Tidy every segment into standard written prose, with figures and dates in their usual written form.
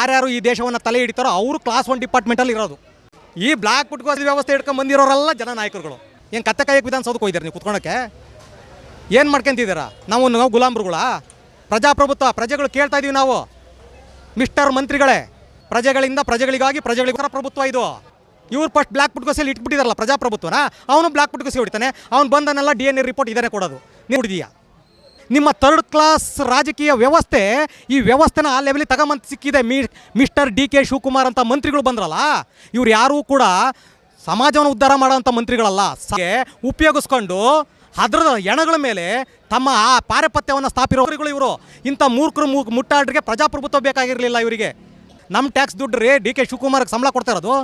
ಯಾರ್ಯಾರು ಈ ದೇಶವನ್ನು ತಲೆ ಹಿಡಿತಾರೋ ಅವರು ಕ್ಲಾಸ್ 1 ಡಿಪಾರ್ಟ್ಮೆಂಟಲ್ಲಿ ಇರೋದು. ಈ ಬ್ಲ್ಯಾಕ್ ಪುಟ್ಕೋಸಿ ವ್ಯವಸ್ಥೆ ಹಿಡ್ಕೊಂಡು ಬಂದಿರೋರೆಲ್ಲ ಜನನಾಯಕರುಗಳು. ಏನು ಕತ್ತೆ ಕಾಯಕ್ಕೆ ವಿಧಾನಸೌಧಕ್ಕೆ ಹೋಗಿದ್ದಾರೆ ನೀವು ಕುತ್ಕೊಳಕ್ಕೆ? ಏನು ಮಾಡ್ಕೊಂತಿದ್ದೀರಾ? ನಾವು ಗುಲಾಮ್ರುಗಳ ಪ್ರಜಾಪ್ರಭುತ್ವ, ಪ್ರಜೆಗಳು ಕೇಳ್ತಾ ಇದ್ದೀವಿ ನಾವು. ಮಿಸ್ಟರ್ ಮಂತ್ರಿಗಳೇ, ಪ್ರಜೆಗಳಿಂದ ಪ್ರಜೆಗಳಿಗಾಗಿ ಪ್ರಜೆಗಳಿಗೋಸ್ಕರ ಪ್ರಭುತ್ವ ಇದು. ಇವ್ರು ಫಸ್ಟ್ ಬ್ಲ್ಯಾಕ್ ಪುಟ್ಕೋಸಿಯಲ್ಲಿ ಇಟ್ಬಿಟ್ಟಿದಾರಲ್ಲ ಪ್ರಜಾಪ್ರಭುತ್ವನ, ಅವನು ಬ್ಲ್ಯಾಕ್ ಪುಟ್ಕೋಸಿ ಹೊಡಿತಾನೆ. ಅವ್ನು ಬಂದನೆಲ್ಲ DNA ರಿಪೋರ್ಟ್ ಇದನ್ನೇ ಕೊಡೋದು. ನೀವು ಹುಡುಗಿಯ ನಿಮ್ಮ ಥರ್ಡ್ ಕ್ಲಾಸ್ ರಾಜಕೀಯ ವ್ಯವಸ್ಥೆ, ಈ ವ್ಯವಸ್ಥೆನ ಆ ಲೆವೆಲಿಗೆ ತಗೊಂಬಂದು ಸಿಕ್ಕಿದೆ. ಮಿಸ್ಟರ್ DK ಶಿವಕುಮಾರ್ ಅಂತ ಮಂತ್ರಿಗಳು ಬಂದ್ರಲ್ಲ, ಇವ್ರು ಯಾರೂ ಕೂಡ ಸಮಾಜವನ್ನು ಉದ್ಧಾರ ಮಾಡೋವಂಥ ಮಂತ್ರಿಗಳಲ್ಲ. ಉಪಯೋಗಿಸ್ಕೊಂಡು ಅದರ ಎಣಗಳ ಮೇಲೆ ತಮ್ಮ ಆ ಪಾರಪತ್ಯವನ್ನು ಸ್ಥಾಪಿರೋರುಗಳು ಇವರು. ಇಂಥ ಮೂರ್ಖರು ಮುಟ್ಟಾಡ್ರಿಗೆ ಪ್ರಜಾಪ್ರಭುತ್ವ ಬೇಕಾಗಿರಲಿಲ್ಲ ಇವರಿಗೆ. ನಮ್ಮ ಟ್ಯಾಕ್ಸ್ ದುಡ್ಡು ರೀ DK ಶಿವಕುಮಾರ್ಗೆ ಸಂಬಳ ಕೊಡ್ತಾ ಇರೋದು.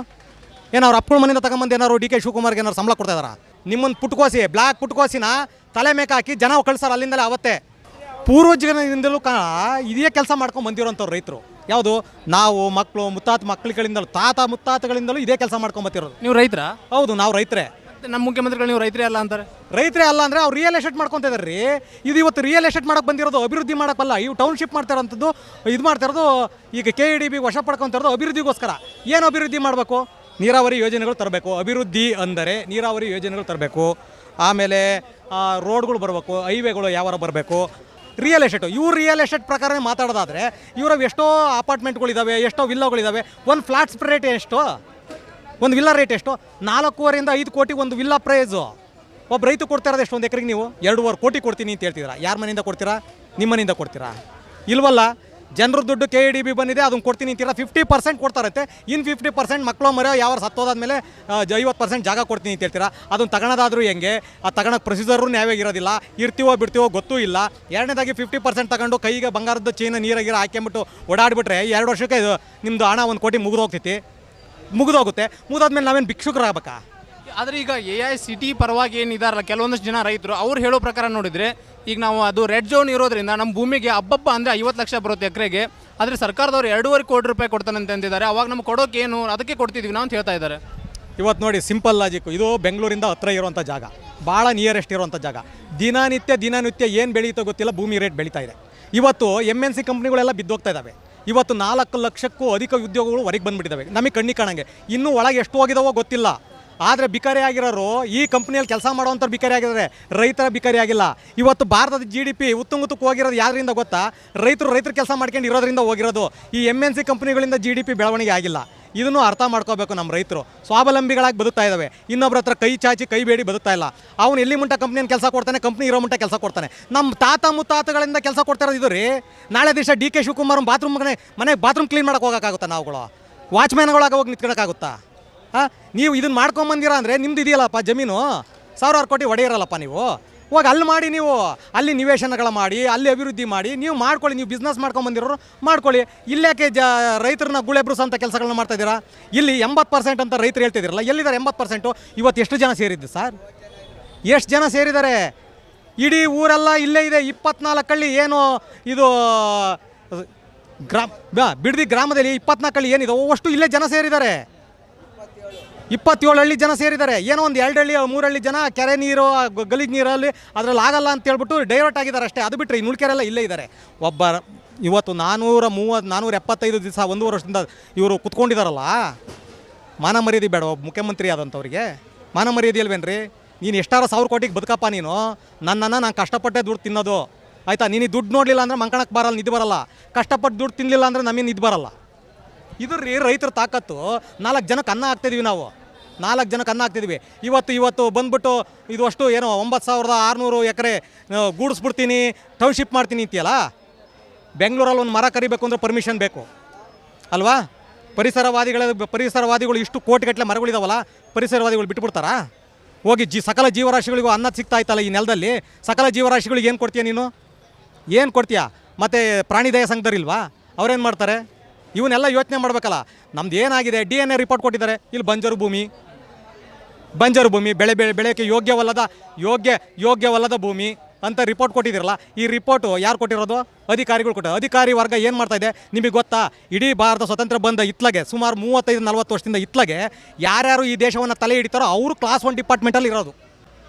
ಏನಾರು ಅಪ್ಪಳ ಮನೆಯಿಂದ ತಗೊಂಬಂದು ಏನಾರು DK ಶಿವಕುಮಾರ್ಗೆ ಏನಾರು ಸಂಬಳ ಕೊಡ್ತಾ ಇದಾರ? ನಿಮ್ಮನ್ನು ಪುಟ್ಕೋಸಿ, ಬ್ಲ್ಯಾಕ್ ಪುಟ್ಕೋಸಿನ ತಲೆ ಮೇಕೆ ಹಾಕಿ ಜನ ಕಳಿಸ್ತಾರೆ ಅಲ್ಲಿಂದಲೇ. ಅವತ್ತೇ ಪೂರ್ವಜರಿಂದಲೂ ಇದೇ ಕೆಲಸ ಮಾಡ್ಕೊಂಡು ಬಂದಿರೋಂಥವ್ರು ರೈತರು. ಯಾವುದು? ನಾವು ಮಕ್ಕಳು ಮಕ್ಕಳುಗಳಿಂದಲೂ ತಾತ ಮುತ್ತಾತಗಳಿಂದಲೂ ಇದೇ ಕೆಲಸ ಮಾಡ್ಕೊಂಬತ್ತಿರೋದು. ನೀವು ರೈತರ? ಹೌದು, ನಾವು ರೈತರೇ. ನಮ್ಮ ಮುಖ್ಯಮಂತ್ರಿಗಳು ನೀವು ರೈತರೇ ಅಲ್ಲ ಅಂತಾರೆ. ರೈತರೇ ಅಲ್ಲ ಅಂದರೆ ಅವ್ರು ರಿಯಲ್ ಎಸ್ಟೇಟ್ ಮಾಡ್ಕೊತಾ ಇದ್ದಾರೆ ರೀ. ಇದು ಇವತ್ತು ರಿಯಲ್ ಎಸ್ಟೇಟ್ ಮಾಡೋಕೆ ಬಂದಿರೋದು, ಅಭಿವೃದ್ಧಿ ಮಾಡೋಕ್ಕಲ್ಲ. ಇವು ಟೌನ್ಶಿಪ್ ಮಾಡ್ತಾ ಇರೋಂಥದ್ದು, ಇದು ಮಾಡ್ತಾ ಇರೋದು. ಈಗ KEDB ವಶ ಪಡ್ಕೊತಾ ಇರೋದು ಅಭಿವೃದ್ಧಿಗೋಸ್ಕರ. ಏನು ಅಭಿವೃದ್ಧಿ ಮಾಡಬೇಕು? ನೀರಾವರಿ ಯೋಜನೆಗಳು ತರಬೇಕು. ಅಭಿವೃದ್ಧಿ ಅಂದರೆ ನೀರಾವರಿ ಯೋಜನೆಗಳು ತರಬೇಕು. ಆಮೇಲೆ ರೋಡ್ಗಳು ಬರಬೇಕು, ಹೈವೇಗಳು ಯಾವಾರ ಬರಬೇಕು. ರಿಯಲ್ ಎಸ್ಟೇಟು, ಇವ್ರು ರಿಯಲ್ ಎಸ್ಟೇಟ್ ಪ್ರಕಾರ ಮಾತಾಡೋದಾದರೆ ಇವ್ರವು ಎಷ್ಟೋ ಅಪಾರ್ಟ್ಮೆಂಟ್ಗಳಿದ್ದಾವೆ, ಎಷ್ಟೋ ವಿಲ್ಲಾಗಳಿದ್ದಾವೆ. ಒಂದು ಫ್ಲಾಟ್ಸ್ ರೇಟ್ ಎಷ್ಟು? ಒಂದು ವಿಲ್ಲಾ ರೇಟ್ ಎಷ್ಟು? 4.5 5 ಕೋಟಿ ಒಂದು ವಿಲ್ಲಾ ಪ್ರೈಸು. ಒಬ್ಬ ರೈತ ಕೊಡ್ತಾ ಇರೋದು ಎಷ್ಟು? ಒಂದು ಎಕರೆಗೆ ನೀವು 2.5 ಕೋಟಿ ಕೊಡ್ತೀನಿ ಅಂತ ಹೇಳ್ತಿದ್ದೀರಾ. ಯಾರ ಮನೆಯಿಂದ ಕೊಡ್ತೀರಾ? ನಿಮ್ಮ ಮನೆಯಿಂದ ಕೊಡ್ತೀರಾ? ಇಲ್ವಲ್ಲ. ಜನರ ದುಡ್ಡು KEDB ಬಂದಿದೆ, ಅದನ್ನು ಕೊಡ್ತೀನಿ ಅಂತೀರಾ. 50% ಕೊಡ್ತಾರತ್ತೆ. ಇನ್ನು 50% ಮಕ್ಕಳು ಮರ ಯಾವ ಸತ್ತೋದಾದ್ಮೇಲೆ 50% ಜಾಗ ಕೊಡ್ತೀನಿ ಅಂತ ಹೇಳ್ತೀರಾ. ಅದನ್ನು ತಗೊಳೋದಾದ್ರೂ ಹೆಂಗೆ? ಆ ತಗೊಳಕ್ಕೆ ಪ್ರೊಸೀಜರು ನ್ಯಾಯವಾಗಿರೋದಿಲ್ಲ. ಇರ್ತೀವೋ ಬಿಡ್ತೀವೋ ಗೊತ್ತೂ ಇಲ್ಲ. ಎರಡನೇದಾಗಿ 50% ತಗೊಂಡು ಕೈಗೆ ಬಂಗಾರದ ಚೈನ ನೀರಾಗಿರ ಹಾಕ್ಕೊಂಬಿಟ್ಟು ಓಡಾಡಿಬಿಟ್ರೆ 2 ವರ್ಷಕ್ಕೆ ನಿಮ್ಮದು ಹಣ 1 ಕೋಟಿ ಮುಗಿದೋಗ್ತೈತಿ. ಮುಗಿದೋಗುತ್ತೆ. ಮುಗಿದೋದ್ಮೇಲೆ ನಾವೇನು ಭಿಕ್ಷುಕರಾಗಬೇಕಾ? ಆದರೆ ಈಗ AICT ಪರವಾಗಿ ಏನಿದಾರಲ್ಲ ಕೆಲವೊಂದಷ್ಟು ಜನ ರೈತರು, ಅವ್ರು ಹೇಳೋ ಪ್ರಕಾರ ನೋಡಿದರೆ ಈಗ ನಾವು ಅದು ರೆಡ್ ಝೋನ್ ಇರೋದ್ರಿಂದ ನಮ್ಮ ಭೂಮಿಗೆ ಹಬ್ಬಬ್ಬ ಅಂದರೆ 50 ಲಕ್ಷ ಬರುತ್ತೆ ಎಕರೆಗೆ. ಆದರೆ ಸರ್ಕಾರದವ್ರು 2.5 ಕೋಟಿ ರೂಪಾಯಿ ಕೊಡ್ತಾನೆ ಅಂತಿದ್ದಾರೆ. ಅವಾಗ ನಮ್ಗೆ ಕೊಡೋಕೆ ಏನು, ಅದಕ್ಕೆ ಕೊಡ್ತಿದ್ದೀವಿ ನಾವು ಅಂತ ಹೇಳ್ತಾ ಇದ್ದಾರೆ. ಇವತ್ತು ನೋಡಿ, ಸಿಂಪಲ್ ಲಾಜಿಕ್ಕು. ಇದು ಬೆಂಗಳೂರಿಂದ ಹತ್ತಿರ ಇರುವಂಥ ಜಾಗ, ಭಾಳ ನಿಯರೆಸ್ಟ್ ಇರುವಂಥ ಜಾಗ. ದಿನನಿತ್ಯ ಏನು ಬೆಳೀತೋ ಗೊತ್ತಿಲ್ಲ, ಭೂಮಿ ರೇಟ್ ಬೆಳೀತಾ ಇದೆ. ಇವತ್ತು MNC ಕಂಪ್ನಿಗಳೆಲ್ಲ ಬಿದ್ದೋಗ್ತಾ ಇದ್ದಾವೆ. ಇವತ್ತು 4 ಲಕ್ಷಕ್ಕೂ ಅಧಿಕ ಉದ್ಯೋಗಗಳು ಹೊರಗೆ ಬಂದುಬಿಟ್ಟಿದ್ದಾವೆ ನಮಗೆ ಕಣ್ಣಿಗೆ ಕಾಣಂಗೆ. ಇನ್ನೂ ಒಳಗೆ ಎಷ್ಟು ಹೋಗಿದಾವೋ ಗೊತ್ತಿಲ್ಲ. ಆದರೆ ಬಿಕಾರಿ ಆಗಿರೋರು ಈ ಕಂಪ್ನಿಯಲ್ಲಿ ಕೆಲಸ ಮಾಡೋವಂಥವ್ರು ಬಿಕಾರಿ ಆಗಿದ್ದಾರೆ, ರೈತರ ಬಿಕಾರಿ ಆಗಿಲ್ಲ. ಇವತ್ತು ಭಾರತದ GDP ಉತ್ತುಂಗತಕ್ಕೆ ಹೋಗಿರೋದು ಯಾರಿಂದ ಗೊತ್ತಾ? ರೈತರು ಕೆಲಸ ಮಾಡ್ಕೊಂಡು ಇರೋದ್ರಿಂದ ಹೋಗಿರೋದು. ಈ MNC ಕಂಪ್ನಿಗಳಿಂದ GDP ಬೆಳವಣಿಗೆ ಆಗಿಲ್ಲ. ಇದನ್ನು ಅರ್ಥ ಮಾಡ್ಕೋಬೇಕು. ನಮ್ಮ ರೈತರು ಸ್ವಾವಲಂಬಿಗಳಾಗಿ ಬದುಕ್ತಾ ಇದ್ದಾವೆ. ಇನ್ನೊಬ್ಬರ ಹತ್ರ ಕೈ ಚಾಚಿ ಕೈ ಬೇಡಿ ಬದುಕ್ತಾ ಇಲ್ಲ. ಅವನು ಎಲ್ಲಿ ಮುಂಟ ಕಂಪ್ನಿಯನ್ನು ಕೆಲಸ ಕೊಡ್ತಾನೆ, ಕಂಪ್ನಿ ಇರೋ ಮುಂಟ ಕೆಲಸ ಕೊಡ್ತಾನೆ. ನಮ್ಮ ತಾತ ಮುತ್ತಾತಗಳಿಂದ ಕೆಲಸ ಕೊಡ್ತಾ ಇರೋದು ಇದು ರೀ. ನಾಳೆ ದಿವಸ DK ಶಿವಕುಮಾರ್ ಮನೆಗೆ ಬಾತ್ರೂಮ್ ಕ್ಲೀನ್ ಮಾಡೋಕೆ ಹೋಗೋಕ್ಕಾಗುತ್ತಾ? ನಾವುಗಳು ವಾಚ್ಮ್ಯಾನ್ಗಳಾಗ ಹೋಗಿ ನಿಂತ್ಕೊಳ್ಳೋಕ್ಕಾಗುತ್ತಾ? ನೀವು ಇದನ್ನು ಮಾಡ್ಕೊಂಬಂದಿರ ಅಂದರೆ ನಿಮ್ದು ಇದೆಯಲ್ಲಪ್ಪ ಜಮೀನು, 1000 ಕೋಟಿ ಒಡೆಯಿರಲ್ಲಪ್ಪ. ನೀವು ಹೋಗಿ ಅಲ್ಲಿ ಮಾಡಿ, ನೀವು ಅಲ್ಲಿ ನಿವೇಶನಗಳ ಮಾಡಿ, ಅಲ್ಲಿ ಅಭಿವೃದ್ಧಿ ಮಾಡಿ, ನೀವು ಮಾಡ್ಕೊಳ್ಳಿ. ನೀವು ಬಿಸ್ನೆಸ್ ಮಾಡ್ಕೊಂಬಂದಿರೋರು ಮಾಡ್ಕೊಳ್ಳಿ. ಇಲ್ಲೇಕೆ ರೈತರನ್ನ ಗುಳೆಬ್ರುಸ ಅಂತ ಕೆಲಸಗಳನ್ನ ಮಾಡ್ತಾಯಿದ್ದೀರಾ? ಇಲ್ಲಿ 80% ಅಂತ ರೈತರು ಹೇಳ್ತಿದ್ದೀರಲ್ಲ, ಎಲ್ಲಿದ್ದಾರೆ 80%? ಇವತ್ತು ಎಷ್ಟು ಜನ ಸೇರಿದ್ದು ಸರ್? ಎಷ್ಟು ಜನ ಸೇರಿದ್ದಾರೆ? ಇಡೀ ಊರೆಲ್ಲ ಇಲ್ಲೇ ಇದೆ. 24 ಹಳ್ಳಿ ಏನು ಇದು ಬಿಡದಿ ಗ್ರಾಮದಲ್ಲಿ 24 ಹಳ್ಳಿ ಏನಿದೆ ಅಷ್ಟು ಇಲ್ಲೇ ಜನ ಸೇರಿದ್ದಾರೆ. 27 ಹಳ್ಳಿ ಜನ ಸೇರಿದ್ದಾರೆ. ಏನೋ ಒಂದು 2 ಹಳ್ಳಿ 3 ಹಳ್ಳಿ ಜನ ಕೆರೆ ನೀರು ಗಲೀಜು ನೀರಲ್ಲಿ ಅದರಲ್ಲಿ ಆಗಲ್ಲ ಅಂತ ಹೇಳ್ಬಿಟ್ಟು ಡೈವರ್ಟ್ ಆಗಿದ್ದಾರೆ ಅಷ್ಟೇ. ಅದು ಬಿಟ್ಟರೆ ಇನ್ನು ಉಳ್ಕೆರೆಲ್ಲ ಇಲ್ಲೇ ಇದ್ದಾರೆ. ಇವತ್ತು 475 ದಿವಸ 1 ವರ್ಷದಿಂದ ಇವರು ಕುತ್ಕೊಂಡಿದ್ದಾರಲ್ಲ, ಮಾನ ಮರ್ಯಾದೆ ಬೇಡ ಒಬ್ಬ ಮುಖ್ಯಮಂತ್ರಿ ಆದಂಥವ್ರಿಗೆ? ಮಾನ ಮರ್ಯಾದೆ ಇಲ್ವೇನ್ರಿ? ನೀನು ಎಷ್ಟಾರ 1000 ಕೋಟಿಗೆ ಬದುಕಪ್ಪ ನೀನು. ನನ್ನನ್ನು ನಾನು ಕಷ್ಟಪಟ್ಟೆ ದುಡ್ಡು ತಿನ್ನೋದು, ಆಯಿತಾ? ನೀನು ದುಡ್ಡು ನೋಡಲಿಲ್ಲ ಅಂದರೆ ಮಂಕಣಕ್ಕೆ ಬರಲ್ಲ, ನಿದ್ದೆ ಬರಲ್ಲ. ಕಷ್ಟಪಟ್ಟು ದುಡ್ಡು ತಿನ್ನಲಿಲ್ಲ ಅಂದರೆ ನಮಗೆ ನಿದ್ದೆ ಬರಲ್ಲ. ಇದು ರೀ ರೈತರ ತಾಕತ್ತು. 4 ಜನಕ್ಕೆ ಅನ್ನ ಹಾಕ್ತಿದ್ದೀವಿ ನಾವು, 4 ಜನಕ್ಕೆ ಅನ್ನ ಹಾಕ್ತಿದ್ದೀವಿ. ಇವತ್ತು ಬಂದ್ಬಿಟ್ಟು ಇದು ಅಷ್ಟು ಏನೋ 9600 ಎಕರೆ ಗೂಡಿಸ್ಬಿಡ್ತೀನಿ, ಟೌನ್ಶಿಪ್ ಮಾಡ್ತೀನಿ ಅಂತೀಯಲ್ಲ. ಬೆಂಗಳೂರಲ್ಲಿ ಒಂದು ಮರ ಕರಿಬೇಕು ಅಂದರೆ ಪರ್ಮಿಷನ್ ಬೇಕು ಅಲ್ವಾ? ಪರಿಸರವಾದಿಗಳು ಇಷ್ಟು ಕೋಟಿಗಟ್ಟಲೆ ಮರಗಳಿದಾವಲ್ಲ, ಪರಿಸರವಾದಿಗಳು ಬಿಟ್ಟುಬಿಡ್ತಾರಾ? ಹೋಗಿ ಸಕಲ ಜೀವರಾಶಿಗಳಿಗೂ ಅನ್ನ ಸಿಗ್ತಾ ಇತ್ತಲ್ಲ ಈ ನೆಲದಲ್ಲಿ. ಸಕಲ ಜೀವರಾಶಿಗಳಿಗೆ ಏನು ಕೊಡ್ತೀಯ ನೀನು? ಏನು ಕೊಡ್ತೀಯಾ? ಮತ್ತು ಪ್ರಾಣಿ ದಯಾ ಸಂಘದರಿಲ್ವಾ? ಅವ್ರೇನು ಮಾಡ್ತಾರೆ? ಇವನ್ನೆಲ್ಲ ಯೋಚನೆ ಮಾಡಬೇಕಲ್ಲ. ನಮ್ದು ಏನಾಗಿದೆ, DNA ರಿಪೋರ್ಟ್ ಕೊಟ್ಟಿದ್ದಾರೆ. ಇಲ್ಲಿ ಬಂಜರು ಭೂಮಿ, ಬೆಳೆಯೋಕ್ಕೆ ಯೋಗ್ಯವಲ್ಲದ ಭೂಮಿ ಅಂತ ರಿಪೋರ್ಟ್ ಕೊಟ್ಟಿದ್ದೀರಲ್ಲ. ಈ ರಿಪೋರ್ಟು ಯಾರು ಕೊಟ್ಟಿರೋದು? ಅಧಿಕಾರಿಗಳು ಕೊಟ್ಟರು. ಅಧಿಕಾರಿ ವರ್ಗ ಏನು ಮಾಡ್ತಾಯಿದೆ ನಿಮಗೆ ಗೊತ್ತಾ? ಇಡೀ ಭಾರತ ಸ್ವತಂತ್ರ ಬಂದ ಇತ್ಲಾಗೆ ಸುಮಾರು 35-40 ವರ್ಷದಿಂದ ಇತ್ಲಾಗೆ ಯಾರ್ಯಾರು ಈ ದೇಶವನ್ನು ತಲೆ ಹಿಡಿತಾರೋ ಅವರು ಕ್ಲಾಸ್ 1 ಡಿಪಾರ್ಟ್ಮೆಂಟಲ್ಲಿ ಇರೋದು.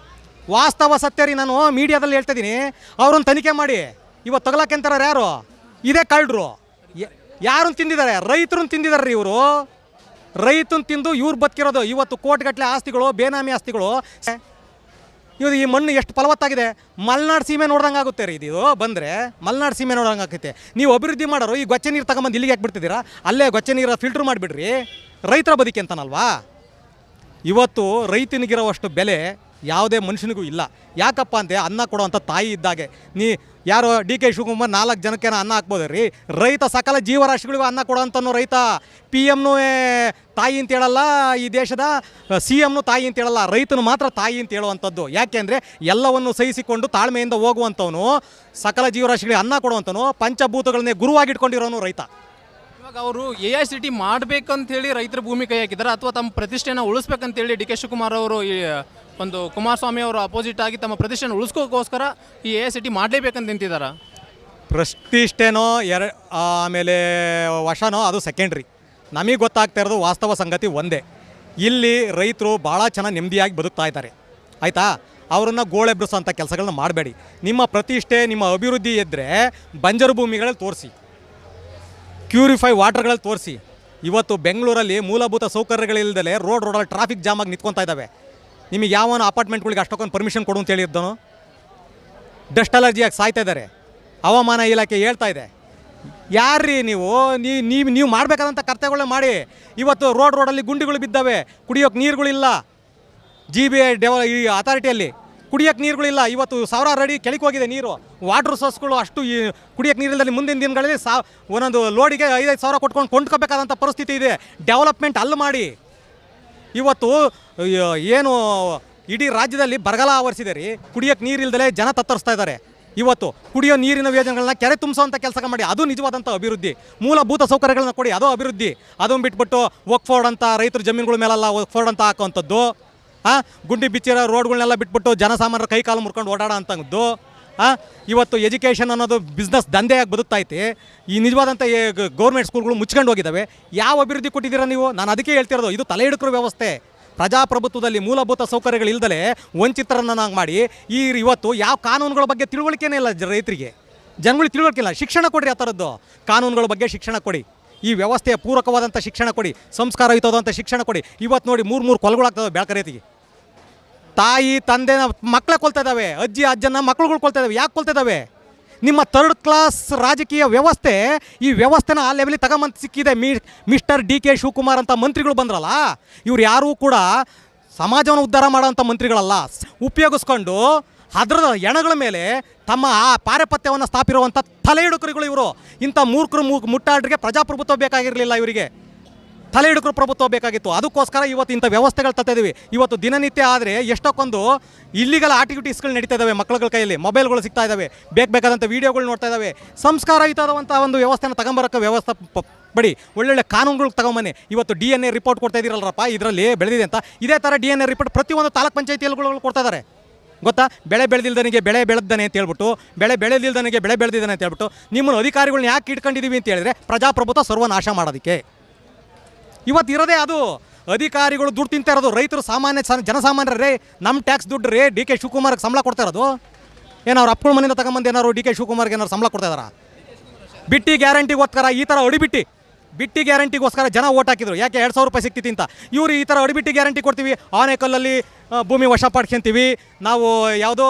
ವಾಸ್ತವ ಸತ್ಯ ರೀ. ನಾನು ಮೀಡಿಯಾದಲ್ಲಿ ಹೇಳ್ತಿದ್ದೀನಿ, ಅವ್ರನ್ನ ತನಿಖೆ ಮಾಡಿ. ಇವತ್ತು ತಗೊಳಕ್ಕೆ ಅಂತಾರೆ ಯಾರು? ಇದೇ ಕಳ್ಳರು. ಯಾರನ್ನು ತಿಂದಿದ್ದಾರೆ? ರೈತರನ್ನು ತಿಂದಿದ್ದಾರೆ ರೀ ಇವರು. ರೈತನ ತಿಂದು ಇವ್ರು ಬದುಕಿರೋದು. ಇವತ್ತು ಕೋಟಿಗಟ್ಟಲೆ ಆಸ್ತಿಗಳು, ಬೇನಾಮಿ ಆಸ್ತಿಗಳು. ಇವರು ಈ ಮಣ್ಣು ಎಷ್ಟು ಫಲವತ್ತಾಗಿದೆ. ಮಲೆನಾಡು ಸೀಮೆ ನೋಡ್ದಂಗೆ ಆಗುತ್ತೆ ರೀ ಇದು ಬಂದರೆ. ಮಲೆನಾಡು ಸೀಮೆ ನೋಡ್ದಂಗೆ ಆಗುತ್ತೆ. ನೀವು ಅಭಿವೃದ್ಧಿ ಮಾಡೋರು ಈ ಗೊಚ್ಚೆ ನೀರು ತಗೊಂಬಂದು ಇಲ್ಲಿಗೆ ಯಾಕೆ ಬಿಡ್ತಿದ್ದೀರಾ? ಅಲ್ಲೇ ಗೊಚ್ಚೆ ನೀರು ಫಿಲ್ಟ್ರ್ ಮಾಡಿಬಿಡ್ರಿ. ರೈತರ ಬದುಕಿ ಅಂತನಲ್ವಾ? ಇವತ್ತು ರೈತನಿಗಿರೋವಷ್ಟು ಬೆಲೆ ಯಾವುದೇ ಮನುಷ್ಯನಿಗೂ ಇಲ್ಲ. ಯಾಕಪ್ಪ ಅಂದರೆ ಅನ್ನ ಕೊಡುವಂಥ ತಾಯಿ ಇದ್ದಾಗೆ. ಯಾರೋ DK ಶಿವಕುಮಾರ್ 4 ಜನಕ್ಕೇನೋ ಅನ್ನ ಹಾಕ್ಬೋದು ರೀ. ರೈತ ಸಕಲ ಜೀವರಾಶಿಗಳಿಗೂ ಅನ್ನ ಕೊಡೋಂಥನು ರೈತ. PM ತಾಯಿ ಅಂತ ಹೇಳಲ್ಲ, ಈ ದೇಶದ CM ತಾಯಿ ಅಂತ ಹೇಳಲ್ಲ, ರೈತನು ಮಾತ್ರ ತಾಯಿ ಅಂತ ಹೇಳುವಂಥದ್ದು. ಯಾಕೆ ಅಂದರೆ ಎಲ್ಲವನ್ನು ಸಹಿಸಿಕೊಂಡು ತಾಳ್ಮೆಯಿಂದ ಹೋಗುವಂಥವನು, ಸಕಲ ಜೀವರಾಶಿಗಳಿಗೆ ಅನ್ನ ಕೊಡುವಂಥನು, ಪಂಚಭೂತಗಳನ್ನೇ ಗುರುವಾಗಿಟ್ಕೊಂಡಿರೋನು ರೈತ. ಇವಾಗ ಅವರು AICT ಮಾಡಬೇಕಂತೇಳಿ ರೈತರ ಭೂಮಿ ಕೈ ಹಾಕಿದ್ದಾರೆ, ಅಥವಾ ತಮ್ಮ ಪ್ರತಿಷ್ಠೆನ ಉಳಿಸ್ಬೇಕಂತೇಳಿ DK ಶಿವಕುಮಾರ್ ಅವರು ಒಂದು ಕುಮಾರಸ್ವಾಮಿ ಅವರು ಅಪೋಸಿಟ್ ಆಗಿ ತಮ್ಮ ಪ್ರತಿಷ್ಠೆನ ಉಳಿಸ್ಕೋಕ್ಕೋಸ್ಕರ ಈ AICT ಮಾಡಲೇಬೇಕಂತ ನಿಂತಿದ್ದಾರೆ? ಪ್ರತಿಷ್ಠೆನೋ ಆಮೇಲೆ ವಶನೋ ಅದು ಸೆಕೆಂಡ್ರಿ. ನಮಗೆ ಗೊತ್ತಾಗ್ತಾ ಇರೋದು ವಾಸ್ತವ ಸಂಗತಿ ಒಂದೇ. ಇಲ್ಲಿ ರೈತರು ಭಾಳ ಚೆನ್ನಾಗಿ ನೆಮ್ಮದಿಯಾಗಿ ಬದುಕ್ತಾ ಇದ್ದಾರೆ. ಆಯಿತಾ? ಅವರನ್ನು ಗೋಳೆಬ್ರಿಸೋಂಥ ಕೆಲಸಗಳನ್ನ ಮಾಡಬೇಡಿ. ನಿಮ್ಮ ಪ್ರತಿಷ್ಠೆ, ನಿಮ್ಮ ಅಭಿವೃದ್ಧಿ ಇದ್ದರೆ ಬಂಜರು ಭೂಮಿಗಳಲ್ಲಿ ತೋರಿಸಿ, ಕ್ಯೂರಿಫೈ ವಾಟರ್ಗಳಲ್ಲಿ ತೋರಿಸಿ. ಇವತ್ತು ಬೆಂಗಳೂರಲ್ಲಿ ಮೂಲಭೂತ ಸೌಕರ್ಯಗಳಿಲ್ಲದೆ ರೋಡಲ್ಲಿ ಟ್ರಾಫಿಕ್ ಜಾಮ್ ಆಗಿ ನಿಂತ್ಕೊತಾ ಇದ್ದಾವೆ. ನಿಮಗೆ ಯಾವನ ಅಪಾರ್ಟ್ಮೆಂಟ್ಗಳಿಗೆ ಅಷ್ಟೊಂದು ಪರ್ಮಿಷನ್ ಕೊಡು ಅಂತ ಹೇಳಿದ್ದನು? ಡಸ್ಟ್ ಅಲರ್ಜಿಯಾಗಿ ಸಾಯ್ತಾ ಇದ್ದಾರೆ. ಹವಾಮಾನ ಇಲಾಖೆ ಹೇಳ್ತಾ ಇದೆ. ಯಾರ್ರೀ ನೀವು ಮಾಡಬೇಕಾದಂಥ ಕರ್ತವ್ಯಗಳನ್ನ ಮಾಡಿ. ಇವತ್ತು ರೋಡಲ್ಲಿ ಗುಂಡಿಗಳು ಬಿದ್ದಾವೆ, ಕುಡಿಯೋಕ್ಕೆ ನೀರುಗಳಿಲ್ಲ. GBI ಈ ಅಥಾರಿಟಿಯಲ್ಲಿ ಕುಡಿಯೋಕ್ಕೆ ನೀರುಗಳಿಲ್ಲ. ಇವತ್ತು 1000 ಅಡಿ ಕೆಳಗೆ ಹೋಗಿದೆ ನೀರು. ವಾಟರ್ ಸೋರ್ಸ್ಗಳು ಅಷ್ಟು ಈ ಕುಡಿಯೋಕ್ಕೆ ನೀರಿಲ್ಲದಲ್ಲಿ ಮುಂದಿನ ದಿನಗಳಲ್ಲಿ ಒಂದೊಂದು ಲೋಡಿಗೆ 5-5 ಸಾವಿರ ಕೊಟ್ಕೊಂಡು ಕೊಂಡ್ಕೋಬೇಕಾದಂಥ ಪರಿಸ್ಥಿತಿ ಇದೆ. ಡೆವಲಪ್ಮೆಂಟ್ ಅಲ್ಲಿ ಮಾಡಿ. ಇವತ್ತು ಏನು ಇಡೀ ರಾಜ್ಯದಲ್ಲಿ ಬರಗಾಲ ಆವರಿಸಿದೆ ರೀ. ಕುಡಿಯೋಕ್ಕೆ ನೀರಿಲ್ಲದಲೇ ಜನ ತತ್ತರಿಸ್ತಾ ಇದ್ದಾರೆ. ಇವತ್ತು ಕುಡಿಯೋ ನೀರಿನ ಯೋಜನೆಗಳನ್ನ ಕೆರೆ ತುಂಬಿಸೋವಂಥ ಕೆಲಸ ಮಾಡಿ. ಅದು ನಿಜವಾದಂಥ ಅಭಿವೃದ್ಧಿ. ಮೂಲಭೂತ ಸೌಕರ್ಯಗಳನ್ನ ಕೊಡಿ, ಅದು ಅಭಿವೃದ್ಧಿ. ಅದನ್ನು ಬಿಟ್ಬಿಟ್ಟು ವಕ್ಫ್ ಅಂತ ರೈತರ ಜಮೀನುಗಳ ಮೇಲೆಲ್ಲ ವಕ್ಫ್ ಅಂತ ಹಾಕೋವಂಥದ್ದು, ಗುಂಡಿ ಬಿಚ್ಚಿರೋ ರೋಡ್ಗಳನ್ನೆಲ್ಲ ಬಿಟ್ಬಿಟ್ಟು ಜನಸಾಮಾನ್ಯರ ಕೈ ಕಾಲು ಮುರ್ಕೊಂಡು ಓಡಾಡೋ ಅಂಥದ್ದು. ಇವತ್ತು ಎಜುಕೇಷನ್ ಅನ್ನೋದು ಬಿಸ್ನೆಸ್ ದಂಧೆಯಾಗಿ ಬದುಕ್ತಾ ಐತಿ. ಈ ನಿಜವಾದಂಥ ಗೌರ್ಮೆಂಟ್ ಸ್ಕೂಲ್ಗಳು ಮುಚ್ಕೊಂಡು ಹೋಗಿದ್ದಾವೆ. ಯಾವ ಅಭಿವೃದ್ಧಿ ಕೊಟ್ಟಿದ್ದೀರಾ ನೀವು? ನಾನು ಅದಕ್ಕೆ ಹೇಳ್ತಿರೋದು, ಇದು ತಲೆ ಹಿಡುಕರು ವ್ಯವಸ್ಥೆ. ಪ್ರಜಾಪ್ರಭುತ್ವದಲ್ಲಿ ಮೂಲಭೂತ ಸೌಕರ್ಯಗಳಿಲ್ದಲೇ ವಂಚಿತರನ್ನು ಮಾಡಿ ಇವತ್ತು ಯಾವ ಕಾನೂನುಗಳ ಬಗ್ಗೆ ತಿಳುವಳಿಕೆನೇ ಇಲ್ಲ ರೈತರಿಗೆ, ಜನಗಳಿಗೆ ತಿಳುವಳಿಕೆ ಇಲ್ಲ. ಶಿಕ್ಷಣ ಕೊಡಿರಿ, ಆ ಥರದ್ದು ಕಾನೂನುಗಳ ಬಗ್ಗೆ ಶಿಕ್ಷಣ ಕೊಡಿ. ಈ ವ್ಯವಸ್ಥೆಯ ಪೂರಕವಾದಂಥ ಶಿಕ್ಷಣ ಕೊಡಿ, ಸಂಸ್ಕಾರಯುತವಾದಂಥ ಶಿಕ್ಷಣ ಕೊಡಿ. ಇವತ್ತು ನೋಡಿ 3 ಕೊಲೆಗಳಾಗ್ತವೆ ಬೆಳಕರೇತಿಗೆ. ತಾಯಿ ತಂದೆನ ಮಕ್ಕಳೇ ಕೊಲ್ತಾ ಇದ್ದಾವೆ, ಅಜ್ಜಿ ಅಜ್ಜನ ಮಕ್ಕಳುಗಳು ಕೊಲ್ತಾ ಇದ್ದಾವೆ. ಯಾಕೆ ಕೊಲ್ತಾ ಇದ್ದಾವೆ? ನಿಮ್ಮ 3rd ಕ್ಲಾಸ್ ರಾಜಕೀಯ ವ್ಯವಸ್ಥೆ. ಈ ವ್ಯವಸ್ಥೆನ ಆ ಲೆವೆಲಿಗೆ ತಗೊಂಬಂದು ಸಿಕ್ಕಿದೆ. ಮಿಸ್ಟರ್ DK ಶಿವಕುಮಾರ್ ಅಂತ ಮಂತ್ರಿಗಳು ಬಂದ್ರಲ್ಲ, ಇವ್ರು ಯಾರೂ ಕೂಡ ಸಮಾಜವನ್ನು ಉದ್ಧಾರ ಮಾಡೋವಂಥ ಮಂತ್ರಿಗಳಲ್ಲ. ಉಪಯೋಗಿಸ್ಕೊಂಡು ಅದರ ಎಣಗಳ ಮೇಲೆ ತಮ್ಮ ಆ ಪಾರಪತ್ಯವನ್ನು ಸ್ಥಾಪಿರುವಂಥ ತಲೆ ಹಿಡುಕರುಗಳು ಇವರು. ಇಂಥ ಮೂರ್ಖರು ಮುಟ್ಟಾಡ್ರಿಗೆ ಪ್ರಜಾಪ್ರಭುತ್ವ ಬೇಕಾಗಿರಲಿಲ್ಲ, ಇವರಿಗೆ ತಲೆ ಹಿಡುಕರು ಪ್ರಭುತ್ವ ಬೇಕಾಗಿತ್ತು. ಅದಕ್ಕೋಸ್ಕರ ಇವತ್ತು ಇಂಥ ವ್ಯವಸ್ಥೆಗಳು ತರ್ತಿದ್ದೀವಿ. ಇವತ್ತು ದಿನನಿತ್ಯ ಆದರೆ ಎಷ್ಟೊಂದು ಇಲ್ಲಿಗಲ್ ಆಕ್ಟಿವಿಟೀಸ್ಗಳು ನಡೀತಾ ಇದ್ದಾವೆ. ಮಕ್ಕಳುಗಳ ಕೈಯಲ್ಲಿ ಮೊಬೈಲ್ಗಳು ಸಿಗ್ತಾ ಇದ್ದಾವೆ, ಬೇಕಾದಂಥ ವೀಡಿಯೋಗಳು ನೋಡ್ತಾ ಇದ್ದಾವೆ. ಸಂಸ್ಕಾರಯುತವಾದಂಥ ಒಂದು ವ್ಯವಸ್ಥೆನ ತಗೊಂಬರೋಕ್ಕೆ ವ್ಯವಸ್ಥೆ ಬಡಿ, ಒಳ್ಳೊಳ್ಳೆ ಕಾನೂನುಗಳು ತಗೊಂಬನ್ನಿ. ಇವತ್ತು DNA ರಿಪೋರ್ಟ್ ಕೊಡ್ತಾ ಇದ್ದೀರಲ್ಲಪ್ಪ, ಇದರಲ್ಲಿ ಬೆಳೆದಿದೆ ಅಂತ. ಇದೇ ಥರ DNA ರಿಪೋರ್ಟ್ ಪ್ರತಿಯೊಂದು ತಾಲೂಕ್ ಪಂಚಾಯತಿಗಳು ಕೊಡ್ತಾ ಇದ್ದಾರೆ. ಗೊತ್ತಾ? ಬೆಳೆ ಬೆಳೆದಿಲ್ದನಿಗೆ ಬೆಳೆ ಬೆಳೆದಾನೆ ಅಂತ ಹೇಳ್ಬಿಟ್ಟು, ಬೆಳೆ ಬೆಳೆದಿಲ್ದನಿಗೆ ಬೆಳೆ ಬೆಳೆದಿದ್ದಾನೆ ಅಂತ ಹೇಳ್ಬಿಟ್ಟು ನಿಮ್ಮನ್ನು ಅಧಿಕಾರಿಗಳನ್ನ ಯಾಕೆ ಇಟ್ಕೊಂಡಿದ್ದೀವಿ ಅಂತ ಹೇಳಿದ್ರೆ ಪ್ರಜಾಪ್ರಭುತ್ವ ಸರ್ವನಾಶ ಮಾಡೋದಕ್ಕೆ. ಇವತ್ತು ಇರೋದೇ ಅದು. ಅಧಿಕಾರಿಗಳು ದುಡ್ಡು ತಿಂತಾ ಇರೋದು, ರೈತರು ಜನಸಾಮಾನ್ಯರೇ ನಮ್ಮ ಟ್ಯಾಕ್ಸ್ ದುಡ್ಡು ರೇ DK ಶಿವಕುಮಾರ್ಗೆ ಸಂಬಳ ಕೊಡ್ತಾ ಇರೋದು. ಏನೋ ಅವ್ರ ಅಪ್ಪಳ ಮನೆಯಿಂದ ತಗೊಂಬಂದು ಏನಾರು DK ಶಿವಕುಮಾರ್ಗೆ ಏನಾರು ಸಂಬಳ ಕೊಡ್ತಾ ಇದಾರ? ಬಿಟ್ಟಿ ಗ್ಯಾರಂಟಿಗೋಸ್ಕರ ಈ ಥರ ಬಿಟ್ಟಿ ಗ್ಯಾರಂಟಿಗೋಸ್ಕರ ಜನ ಓಟ್ ಹಾಕಿದ್ರು. ಯಾಕೆ? 2000 ರೂಪಾಯಿ ಸಿಕ್ತಿತ್ತು ಅಂತ. ಇವರು ಈ ಥರ ಅಡಿಬಿಟ್ಟಿ ಗ್ಯಾರಂಟಿ ಕೊಡ್ತೀವಿ, ಆನೇಕಲ್ಲಲ್ಲಿ ಭೂಮಿ ವಶ ಪಡ್ಕೊಂತೀವಿ, ನಾವು ಯಾವುದೋ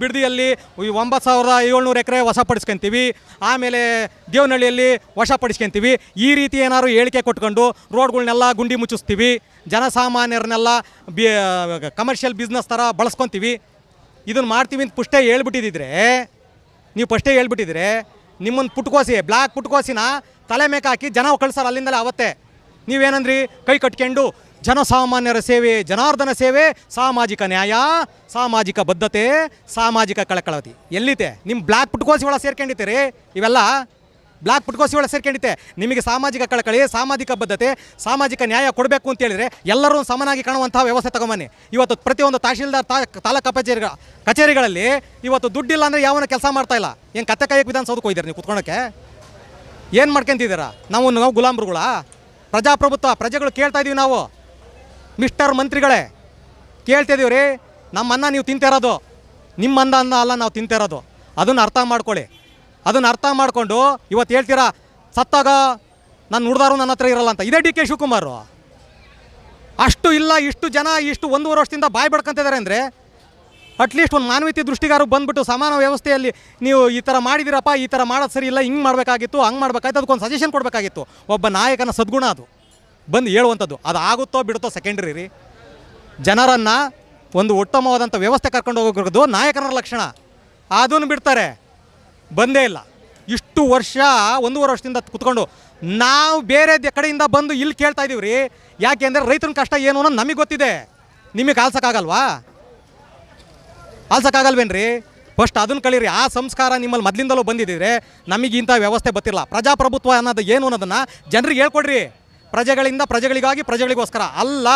ಬಿಡದಿಯಲ್ಲಿ 9700 ಎಕರೆ ವಶಪಡಿಸ್ಕೊಂತೀವಿ, ಆಮೇಲೆ ದೇವನಹಳ್ಳಿಯಲ್ಲಿ ವಶಪಡಿಸ್ಕೊಂತೀವಿ. ಈ ರೀತಿ ಏನಾದ್ರು ಹೇಳಿಕೆ ಕೊಟ್ಕೊಂಡು ರೋಡ್ಗಳನ್ನೆಲ್ಲ ಗುಂಡಿ ಮುಚ್ಚಿಸ್ತೀವಿ, ಜನಸಾಮಾನ್ಯರನ್ನೆಲ್ಲ ಕಮರ್ಷಿಯಲ್ ಬಿಸ್ನೆಸ್ ಥರ ಬಳಸ್ಕೊತೀವಿ. ಇದನ್ನು ಮಾಡ್ತೀವಿ ಅಂತ ನೀವು ಫಸ್ಟೇ ಹೇಳ್ಬಿಟ್ಟಿದ್ರೆ ನಿಮ್ಮನ್ನು ಪುಟ್ಕೋಸಿ, ಬ್ಲ್ಯಾಕ್ ಪುಟ್ಕೋಸಿನ ತಲೆ ಮೇಕೆ ಹಾಕಿ ಜನ ಕಳಿಸ್ತಾರೆ ಅಲ್ಲಿಂದಲೇ. ಅವತ್ತೇ ನೀವೇನಂದ್ರಿ? ಕೈ ಕಟ್ಕೊಂಡು ಜನಸಾಮಾನ್ಯರ ಸೇವೆ, ಜನಾರ್ದನ ಸೇವೆ, ಸಾಮಾಜಿಕ ನ್ಯಾಯ, ಸಾಮಾಜಿಕ ಬದ್ಧತೆ, ಸಾಮಾಜಿಕ ಕಳಕಳತಿ ಎಲ್ಲಿತೆ? ನಿಮ್ಮ ಬ್ಲ್ಯಾಕ್ ಪುಟ್ಕೋಸಿ ಒಳಗೆ ಸೇರ್ಕೊಂಡಿದ್ದೀರಿ. ಇವೆಲ್ಲ ಬ್ಲ್ಯಾಕ್ ಪುಟ್ಕೋಸಿ ಒಳಗೆ ಸೇರ್ಕೊಂಡಿತ್ತೆ. ನಿಮಗೆ ಸಾಮಾಜಿಕ ಕಳಕಳಿ, ಸಾಮಾಜಿಕ ಬದ್ಧತೆ, ಸಾಮಾಜಿಕ ನ್ಯಾಯ ಕೊಡಬೇಕು ಅಂತ ಹೇಳಿದರೆ ಎಲ್ಲರೂ ಸಮನಾಗಿ ಕಾಣುವಂಥ ವ್ಯವಸ್ಥೆ ತಗೊಂಬನ್ನಿ. ಇವತ್ತು ಪ್ರತಿಯೊಂದು ತಹಶೀಲ್ದಾರ್ ತಾಲೂಕು ಕಚೇರಿಗಳಲ್ಲಿ ಇವತ್ತು ದುಡ್ಡಿಲ್ಲ ಅಂದರೆ ಯಾವನ ಕೆಲಸ ಮಾಡ್ತಾ ಇಲ್ಲ. ಏನು ಕತ್ತೆ ಕಾಯಕ್ಕೆ ವಿಧಾನಸೌಧಕ್ಕೆ ಹೋಗಿದ್ದೀರಿ ನೀವು ಕುತ್ಕೊಳಕ್ಕೆ? ಏನು ಮಾಡ್ಕೊಂತಿದ್ದೀರಾ? ನಾವು ಗುಲಾಮ್ರುಗಳ ಪ್ರಜಾಪ್ರಭುತ್ವ, ಪ್ರಜೆಗಳು ಕೇಳ್ತಾ ಇದ್ದೀವಿ. ನಾವು ಮಿಸ್ಟರ್ ಮಂತ್ರಿಗಳೇ ಕೇಳ್ತಿದ್ದೀವಿ ರೀ. ನಮ್ಮನ್ನ ನೀವು ತಿಂತಿರೋದು, ನಿಮ್ಮ ಅನ್ನ ಅಲ್ಲ ನಾವು ತಿಂತಿರೋದು. ಅದನ್ನು ಅರ್ಥ ಮಾಡ್ಕೊಳ್ಳಿ. ಅದನ್ನು ಅರ್ಥ ಮಾಡಿಕೊಂಡು ಇವತ್ತು ಹೇಳ್ತೀರಾ ಸತ್ತಾಗ ನಾನು ನುಡ್ದಾರು ನನ್ನ ಹತ್ರ ಇರಲ್ಲ ಅಂತ. ಇದೇ ಡಿ ಕೆ ಶಿವಕುಮಾರ್. ಅಷ್ಟು ಇಲ್ಲ, ಇಷ್ಟು ಜನ ಇಷ್ಟು 1.5 ವರ್ಷದಿಂದ ಬಾಯಿ ಬಡ್ಕೊಂತಿದ್ದಾರೆ ಅಂದರೆ ಅಟ್ಲೀಸ್ಟ್ ಒಂದು ಮಾನವೀಯತೆ ದೃಷ್ಟಿಗಾರು ಬಂದುಬಿಟ್ಟು ಸಮಾನ ವ್ಯವಸ್ಥೆಯಲ್ಲಿ ನೀವು ಈ ಥರ ಮಾಡಿದಿರಪ್ಪ, ಈ ಥರ ಮಾಡೋದು ಸರಿ ಇಲ್ಲ, ಹಿಂಗೆ ಮಾಡಬೇಕಾಗಿತ್ತು, ಹಂಗೆ ಮಾಡಬೇಕಾಯ್ತು, ಅದಕ್ಕೊಂದು ಸಜೆಷನ್ ಕೊಡಬೇಕಾಗಿತ್ತು. ಒಬ್ಬ ನಾಯಕನ ಸದ್ಗುಣ ಅದು ಬಂದು ಹೇಳುವಂಥದ್ದು. ಅದು ಆಗುತ್ತೋ ಬಿಡುತ್ತೋ ಸೆಕೆಂಡ್ರಿ ರೀ. ಜನರನ್ನು ಒಂದು ಉತ್ತಮವಾದಂಥ ವ್ಯವಸ್ಥೆ ಕರ್ಕೊಂಡು ಹೋಗೋದು ನಾಯಕನ ಲಕ್ಷಣ. ಅದನ್ನು ಬಿಡ್ತಾರೆ, ಬಂದೇ ಇಲ್ಲ. ಇಷ್ಟು ವರ್ಷ 1.5 ವರ್ಷದಿಂದ ಕುತ್ಕೊಂಡು ನಾವು ಬೇರೆ ಕಡೆಯಿಂದ ಬಂದು ಇಲ್ಲಿ ಕೇಳ್ತಾ ಇದ್ದೀವಿ ರೀ. ಯಾಕೆ ಅಂದರೆ ರೈತನ ಕಷ್ಟ ಏನು ಅನ್ನೋದು ನಮಗೆ ಗೊತ್ತಿದೆ. ನಿಮಗೆ ಆಲ್ಸೋಕ್ಕಾಗಲ್ವಾ? ಆಲ್ಸೋಕ್ಕಾಗಲ್ವೇನ್ರಿ? ಫಸ್ಟ್ ಅದನ್ನು ಕಳೀರಿ. ಆ ಸಂಸ್ಕಾರ ನಿಮ್ಮಲ್ಲಿ ಮೊದಲಿಂದಲೂ ಬಂದಿದ್ದರೆ ನಮಗೆ ಇಂಥ ವ್ಯವಸ್ಥೆ ಗೊತ್ತಿಲ್ಲ. ಪ್ರಜಾಪ್ರಭುತ್ವ ಅನ್ನೋದು ಏನು ಅನ್ನೋದನ್ನು ಜನರಿಗೆ ಹೇಳ್ಕೊಡ್ರಿ. ಪ್ರಜೆಗಳಿಂದ ಪ್ರಜೆಗಳಿಗಾಗಿ ಪ್ರಜೆಗಳಿಗೋಸ್ಕರ ಅಲ್ಲ,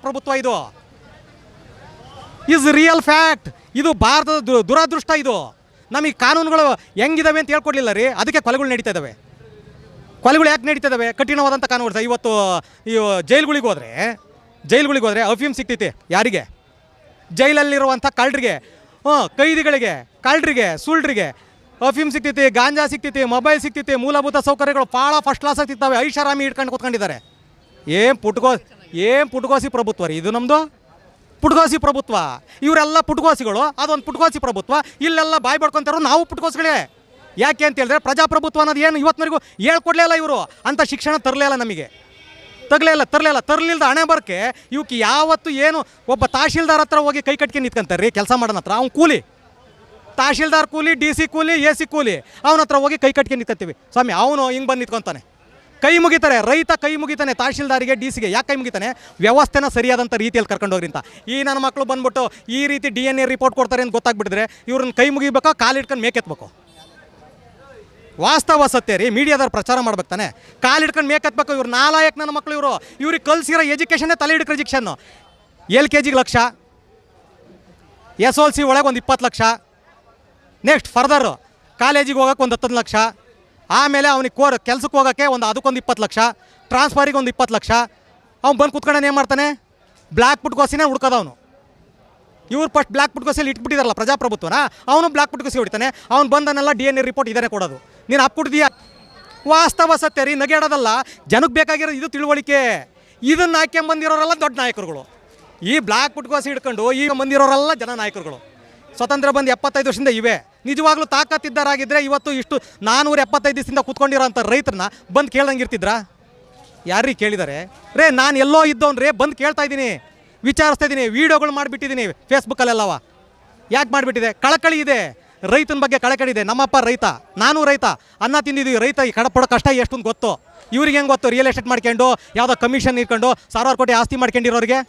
ಪ್ರಭುತ್ವ ಇದು ಈಸ್ ರಿಯಲ್ ಫ್ಯಾಕ್ಟ್. ಇದು ಭಾರತದ ದುರಾದೃಷ್ಟ. ಇದು ನಮಗೆ ಕಾನೂನುಗಳು ಹೆಂಗಿದಾವೆ ಅಂತ ಹೇಳ್ಕೊಡ್ಲಿಲ್ಲ ರೀ. ಅದಕ್ಕೆ ಕೊಲೆಗಳು ನಡೀತಾ ಇದ್ದಾವೆ. ಕೊಲೆಗಳು ಯಾಕೆ ನಡೀತಾ ಇದ್ದಾವೆ? ಕಠಿಣವಾದಂಥ ಕಾನೂನು. ಇವತ್ತು ಈ ಜೈಲುಗಳಿಗೆ ಹೋದರೆ ಅಫೀಮ್ ಸಿಗ್ತೈತಿ ಯಾರಿಗೆ? ಜೈಲಲ್ಲಿರುವಂಥ ಕಳ್ಳರಿಗೆ, ಕೈದಿಗಳಿಗೆ, ಕಳ್ಳರಿಗೆ, ಸುಳ್ಳ್ರಿಗೆ ಅಫೀಮ್ ಸಿಗ್ತೈತಿ, ಗಾಂಜಾ ಸಿಗ್ತೈತಿ, ಮೊಬೈಲ್ ಸಿಗ್ತೈತಿ, ಮೂಲಭೂತ ಸೌಕರ್ಯಗಳು ಭಾಳ ಫಸ್ಟ್ ಕ್ಲಾಸ್ ಆಗ್ತಿದ್ದಾವೆ. ಐಷಾರಾಮಿ ಇಟ್ಕೊಂಡು ಕೂತ್ಕೊಂಡಿದ್ದಾರೆ. ಏನು ಪುಟ್ಕೋಸಿ ಪ್ರಭುತ್ವ ರೀ ಇದು ನಮ್ಮದು. ಪುಟ್ಕೋಸಿ ಪ್ರಭುತ್ವ. ಇವರೆಲ್ಲ ಪುಟ್ಕೋಸಿಗಳು, ಅದೊಂದು ಪುಟ್ಕೋಸಿ ಪ್ರಭುತ್ವ. ಇಲ್ಲೆಲ್ಲ ಬಾಯಿ ಬಡ್ಕೊತಾರೋ ನಾವು ಪುಟ್ಕೋಸಿಗಳೇ. ಯಾಕೆ ಅಂತ ಹೇಳಿದ್ರೆ ಪ್ರಜಾಪ್ರಭುತ್ವ ಅನ್ನೋದು ಏನು ಇವತ್ತಿನವರೆಗೂ ಹೇಳ್ಕೊಡ್ಲೇ ಇಲ್ಲ ಇವರು. ಅಂಥ ಶಿಕ್ಷಣ ತರಲೇ ಇಲ್ಲ ನಮಗೆ. ತರಲಿಲ್ಲದ ಹಣೆ ಬರಕ್ಕೆ ಇವಕ್ಕೆ ಯಾವತ್ತು ಏನು ಒಬ್ಬ ತಹಶೀಲ್ದಾರ್ ಹತ್ರ ಹೋಗಿ ಕೈ ಕಟ್ಕೊಂಡು ನಿಂತ್ಕೊಂತಾರೆ ರೀ. ಕೆಲಸ ಮಾಡೋಣ ಹತ್ರ ಅವ್ನು ಕೂಲಿ, ತಹಶೀಲ್ದಾರ್ ಕೂಲಿ, DC ಕೂಲಿ, AC ಕೂಲಿ, ಅವನ ಹತ್ರ ಹೋಗಿ ಕೈ ಕಟ್ಕೊಂಡು ನಿಂತ್ಕೊತೀವಿ. ಸ್ವಾಮಿ ಅವನು ಹಿಂಗೆ ಬಂದು ನಿಂತ್ಕೊತಾನೆ, ಕೈ ಮುಗಿತಾರೆ. ರೈತ ಕೈ ಮುಗಿತಾನೆ ತಹಶೀಲ್ದಾರಿಗೆ, DCಗೆ. ಯಾಕೆ ಕೈ ಮುಗಿತಾನೆ? ವ್ಯವಸ್ಥೆನ ಸರಿಯಾದಂಥ ರೀತಿಯಲ್ಲಿ ಕರ್ಕೊಂಡು ಹೋಗ್ರಿ ಅಂತ. ಈ ನನ್ನ ಮಕ್ಕಳು ಬಂದ್ಬಿಟ್ಟು ಈ ರೀತಿ DNA ರಿಪೋರ್ಟ್ ಕೊಡ್ತಾರೆ ಅಂತ ಗೊತ್ತಾಗ್ಬಿಟ್ಟಿದ್ರೆ ಇವ್ರನ್ನ ಕೈ ಮುಗಿಬೇಕಾ, ಕಾಲಿಟ್ಕೊಂಡು ಮೇಕೆತ್ಬೇಕು. ವಾಸ್ತವ ಸತ್ಯ ರೀ. ಮೀಡಿಯಾದವ್ರು ಪ್ರಚಾರ ಮಾಡ್ಬೇಕು ತಾನೆ. ಕಾಲಿಡ್ಕೊಂಡು ಮೇಕೆತ್ಬೇಕು. ಇವ್ರು ನಾಲಾಯಕ್ ನನ್ನ ಮಕ್ಕಳು. ಇವ್ರಿಗೆ ಕಲಿಸಿರೋ ಎಜುಕೇಷನ್ನೇ ತಲೆ ಹಿಡ್ಕ ಎಜುಕೇಷನ್ನು. LKGಗೆ ಲಕ್ಷ, SLC ಒಳಗೆ ಒಂದು 20 ಲಕ್ಷ, ನೆಕ್ಸ್ಟ್ ಫರ್ದರ್ ಕಾಲೇಜಿಗೆ ಹೋಗೋಕೆ ಒಂದು 10 ಲಕ್ಷ, ಆಮೇಲೆ ಅವನಿಗೆ ಕೆಲ್ಸಕ್ಕೆ ಹೋಗೋಕ್ಕೆ ಅದಕ್ಕೊಂದು 20 ಲಕ್ಷ, ಟ್ರಾನ್ಸ್ಫರಿಗೆ ಒಂದು 20 ಲಕ್ಷ. ಅವ್ನು ಬಂದು ಕುತ್ಕೊಂಡು ಏನು ಮಾಡ್ತಾನೆ? ಬ್ಲ್ಯಾಕ್ ಪುಟ್ಕೋಸಿನೇ ಹುಡ್ಕೋದವನು. ಇವ್ರು ಫಸ್ಟ್ ಬ್ಲ್ಯಾಕ್ ಪುಟ್ಕೋಸಿಯಲ್ಲಿ ಇಟ್ಬಿಟ್ಟಿದಾರಲ್ಲ ಪ್ರಜಾಪ್ರಭುತ್ವನ, ಅವನು ಬ್ಲ್ಯಾಕ್ ಪುಟ್ಕೋಸಿ ಹೊಡಿತಾನೆ. ಅವ್ನು ಬಂದನ್ನೆಲ್ಲ DNA ರಿಪೋರ್ಟ್ ಇದೇ ಕೊಡೋದು. ನೀನು ಅಪ್ಪಿಡ್ದೀಯಾ? ವಾಸ್ತವ ಸತ್ಯ ರೀ. ನಗೆಡೋದಲ್ಲ. ಜನಕ್ಕೆ ಬೇಕಾಗಿರೋ ಇದು ತಿಳುವಳಿಕೆ. ಇದನ್ನು ಹಾಕ್ಯಂಬಂದಿರೋರೆಲ್ಲ ದೊಡ್ಡ ನಾಯಕರುಗಳು. ಈ ಬ್ಲ್ಯಾಕ್ ಪುಟ್ಕೋಸಿ ಹಿಡ್ಕೊಂಡು ಈಗ ಬಂದಿರೋರೆಲ್ಲ ಜನ ನಾಯಕರುಗಳು. ಸ್ವತಂತ್ರ ಬಂದು 75 ವರ್ಷದಿಂದ ಇವೆ. ನಿಜವಾಗ್ಲೂ ತಾಕತ್ತಿದ್ದಾರಾಗಿದ್ದರೆ ಇವತ್ತು ಇಷ್ಟು 475 ದಿವಸದಿಂದ ಕೂತ್ಕೊಂಡಿರೋಂಥ ರೈತರನ್ನ ಬಂದು ಕೇಳ್ದಂಗೆ ಇರ್ತಿದ್ರಾ? ಯಾರೀ ಕೇಳಿದ್ದಾರೆ ರೇ? ನಾನು ಎಲ್ಲೋ ಇದ್ದವನು ರೇ, ಬಂದು ಕೇಳ್ತಾ ಇದ್ದೀನಿ, ವಿಚಾರಿಸ್ತಾ ಇದ್ದೀನಿ, ವೀಡಿಯೋಗಳು ಮಾಡಿಬಿಟ್ಟಿದ್ದೀನಿ ಫೇಸ್ಬುಕ್ಕಲ್ಲೆಲ್ಲವ. ಯಾಕೆ ಮಾಡಿಬಿಟ್ಟಿದೆ? ಕಳಕಳಿ ಇದೆ, ರೈತನ ಬಗ್ಗೆ ಕಳಕಳಿ ಇದೆ. ನಮ್ಮಪ್ಪ ರೈತ, ನಾನು ರೈತ, ಅನ್ನ ತಿಂದಿದ್ದೀವಿ. ರೈತ ಈ ಪಡೋ ಕಷ್ಟ ಎಷ್ಟು ಗೊತ್ತು. ಇವ್ರಿಗೆ ಹೆಂಗೆ ಗೊತ್ತು? ರಿಯಲ್ ಎಸ್ಟೇಟ್ ಮಾಡ್ಕೊಂಡು ಯಾವುದೋ ಕಮಿಷನ್ ಇಟ್ಕೊಂಡು 1000 ಕೋಟಿ ಆಸ್ತಿ ಮಾಡ್ಕೊಂಡಿರೋರಿಗೆ.